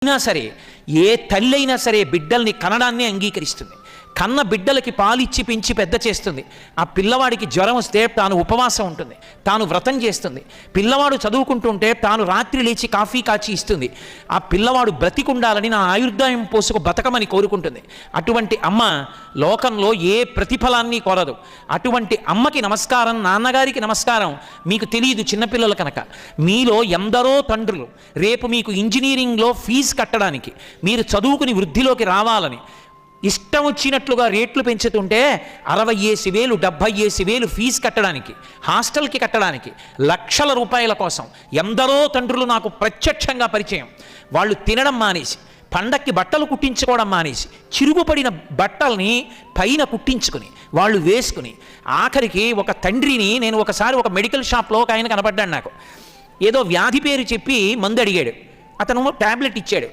అయినా సరే, ఏ తల్లి అయినా సరే బిడ్డల్ని కనడాన్ని అంగీకరిస్తుంది. కన్న బిడ్డలకి పాలిచ్చి పెంచి పెద్ద చేస్తుంది. ఆ పిల్లవాడికి జ్వరం వస్తే తాను ఉపవాసం ఉంటుంది, తాను వ్రతం చేస్తుంది. పిల్లవాడు చదువుకుంటుంటే తాను రాత్రి లేచి కాఫీ కాచి ఇస్తుంది. ఆ పిల్లవాడు బ్రతికుండాలని నా ఆయుర్దాయం పోసుకు బతకమని కోరుకుంటుంది. అటువంటి అమ్మ లోకంలో ఏ ప్రతిఫలాన్ని కోరదు. అటువంటి అమ్మకి నమస్కారం, నాన్నగారికి నమస్కారం. మీకు తెలియదు చిన్నపిల్లలు కనుక, మీలో ఎందరో తండ్రులు రేపు మీకు ఇంజనీరింగ్లో ఫీజు కట్టడానికి, మీరు చదువుకుని వృద్ధిలోకి రావాలని ఇష్టం వచ్చినట్లుగా రేట్లు పెంచుతుంటే 60,000 70,000 ఫీజు కట్టడానికి, హాస్టల్కి కట్టడానికి, లక్షల రూపాయల కోసం ఎందరో తండ్రులు నాకు ప్రత్యక్షంగా పరిచయం. వాళ్ళు తినడం మానేసి, పండక్కి బట్టలు కుట్టించుకోవడం మానేసి, చిరుగుపడిన బట్టల్ని పైన కుట్టించుకుని వాళ్ళు వేసుకుని, ఆఖరికి ఒక తండ్రిని నేను ఒకసారి ఒక మెడికల్ షాప్లో ఒక ఆయన కనపడ్డాడు. నాకు ఏదో వ్యాధి పేరు చెప్పి మందు అడిగాడు. అతను ట్యాబ్లెట్ ఇచ్చాడు.